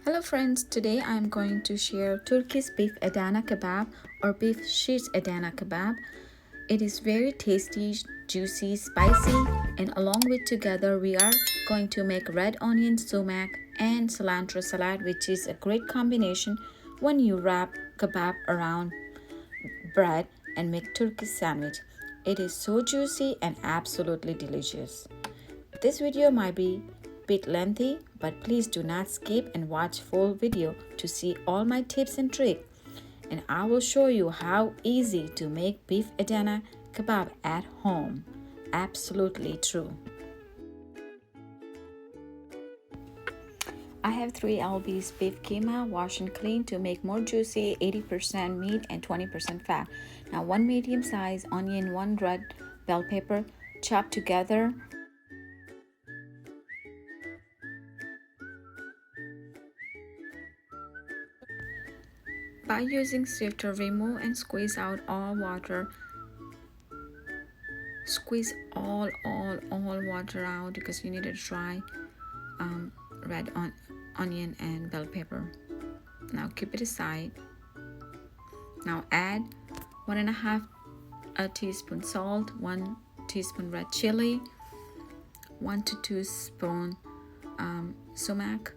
Hello friends, today I am going to share Turkish Beef Adana Kebab or Beef Shish Adana Kebab. It is very tasty, juicy, spicy, and along with together we are going to make red onion, sumac and cilantro salad, which is a great combination when you wrap kebab around bread and make Turkish sandwich. It is so juicy and absolutely delicious. This video might be a bit lengthy, but please do not skip and watch full video to see all my tips and tricks. And I will show you how easy to make beef Adana kebab at home. Absolutely true. I have 3 lbs beef keema, wash and clean to make more juicy, 80% meat and 20% fat. Now 1 medium size onion, 1 red bell pepper, chopped together. By using sifter, remove and squeeze out all water. Squeeze all water out because you need a dry red onion and bell pepper. Now keep it aside. Now add 1.5 teaspoon salt, 1 teaspoon red chili, 1 to 2 spoon sumac,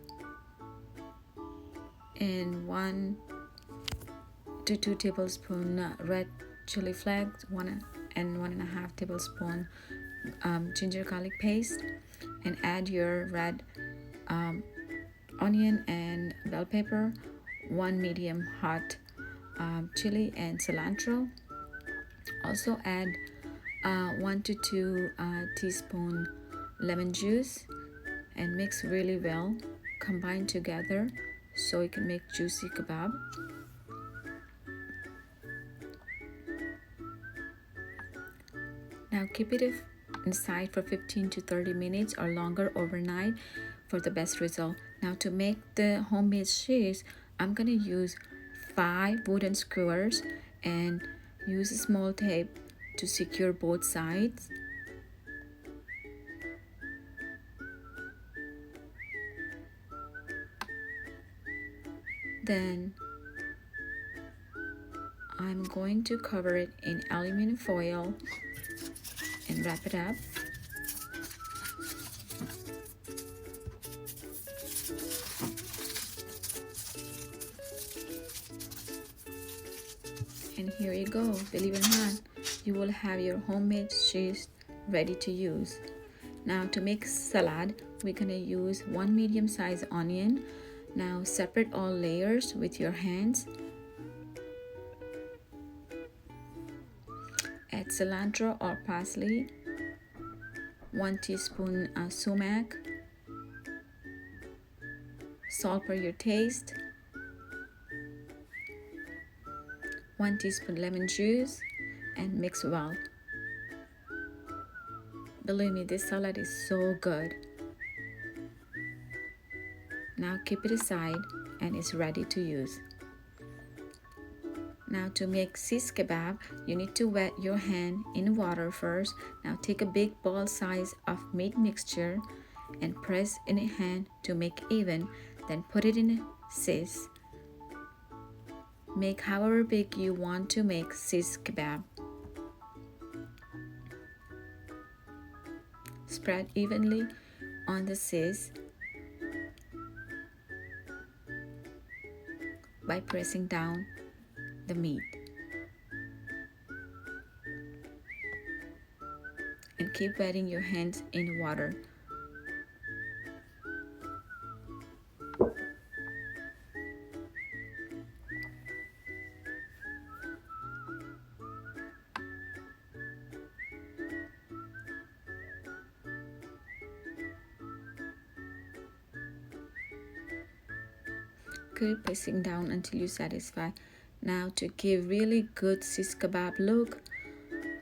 and 1 to 2 tablespoon red chili flakes, 1.5 tablespoon ginger garlic paste, and add your red onion and bell pepper, 1 medium hot chili and cilantro. Also add 1 to 2 teaspoon lemon juice and mix really well. Combine together so you can make juicy kebab. Now keep it inside for 15 to 30 minutes or longer overnight for the best result. Now to make the homemade shish, I'm gonna use 5 wooden skewers and use a small tape to secure both sides. Then I'm going to cover it in aluminum foil and wrap it up. And here you go, believe it or not, you will have your homemade shish ready to use. Now to make salad, we're gonna use 1 medium-sized onion. Now separate all layers with your hands. Add cilantro or parsley, 1 teaspoon sumac, salt per your taste, 1 teaspoon lemon juice, and mix well. Believe me, this salad is so good. Now keep it aside and it's ready to use. Now to make shish kebab, you need to wet your hand in water first. Now take a big ball size of meat mixture and press in a hand to make even. Then put it in a shish. Make however big you want to make shish kebab. Spread evenly on the shish by pressing down the meat. And keep wetting your hands in water. Keep pressing down until you're satisfied. Now to give really good shish kebab look,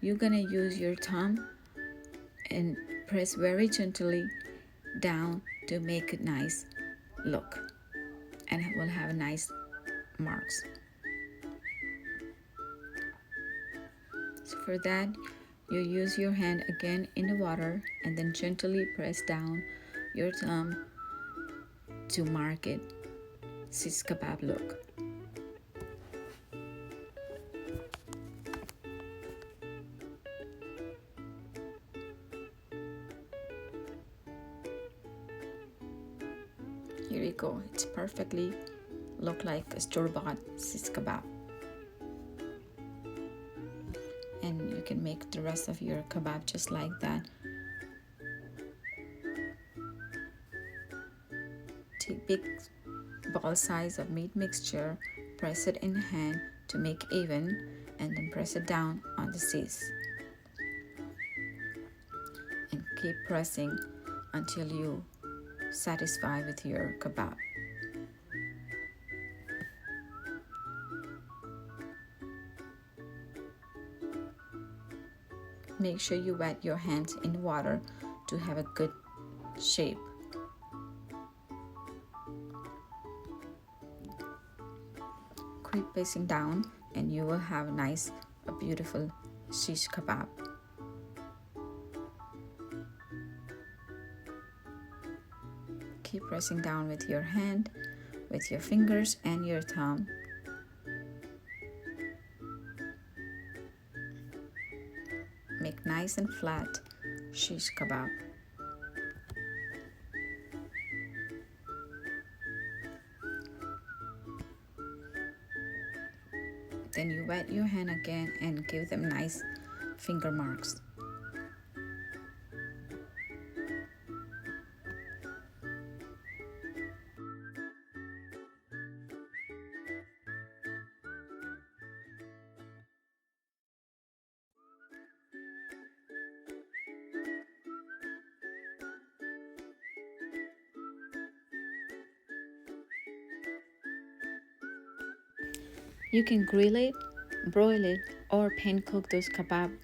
you're gonna use your thumb and press very gently down to make a nice look, and it will have nice marks. So for that, you use your hand again in the water and then gently press down your thumb to mark it shish kebab look. Here you go. It's perfectly look like a store-bought shish kebab. And you can make the rest of your kebab just like that. Take big ball size of meat mixture, press it in hand to make even, and then press it down on the shish. And keep pressing until you satisfy with your kebab. Make sure you wet your hands in water to have a good shape. Keep pressing down and you will have a beautiful shish kebab. Keep pressing down with your hand, with your fingers and your thumb. Make nice and flat shish kebab. Then you wet your hand again and give them nice finger marks. You can grill it, broil it, or pan cook those kebab.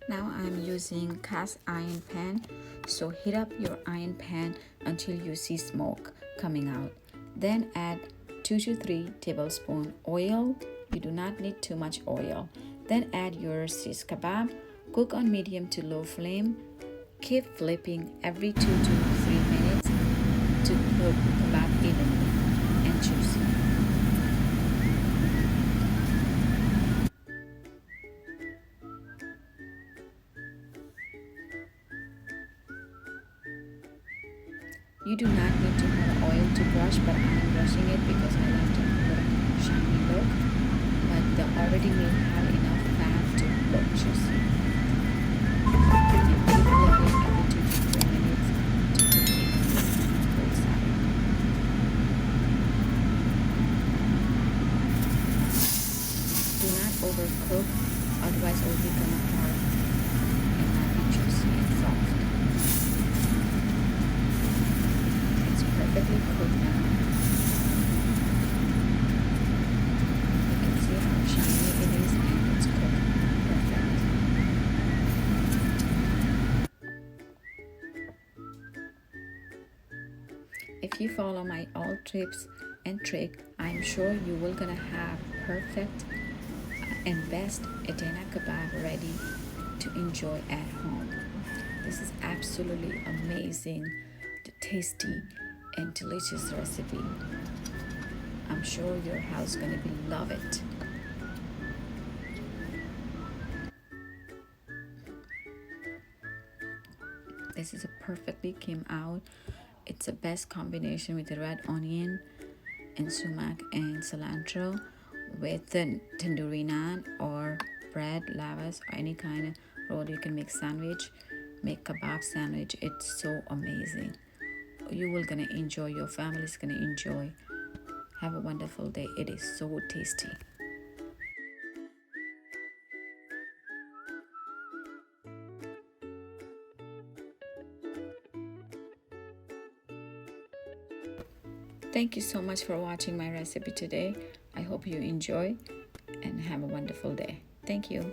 Now I'm using cast iron pan, so heat up your iron pan until you see smoke coming out. Then add 2 to 3 tablespoons oil. You do not need too much oil. Then add your shish kebab. Cook on medium to low flame. Keep flipping every 2 to 3 minutes to cook kebab evenly and juicy. You do not need to have oil to brush, but I'm brushing it because I like to have a shiny look. But the already meat have enough fat to look juicy. And keep flipping every 2 to 3 minutes to cook it both sides. Do not overcook, otherwise it will become hard and not be juicy and soft. Perfectly cooked now. You can see how shiny it is and it's cooked perfect. If you follow my all tips and trick, I'm sure you will gonna have perfect and best Adana Kabab ready to enjoy at home. This is absolutely amazing, tasty and delicious recipe. I'm sure your house gonna be love it. This is a perfectly came out. It's the best combination with the red onion and sumac and cilantro with the tandoori naan or bread, lavas, or any kind of roll. You can make sandwich, make kebab sandwich. It's so amazing. You will gonna enjoy, your family is gonna enjoy. Have a wonderful day. It is so tasty. Thank you so much for watching my recipe today. I hope you enjoy and have a wonderful day. Thank you.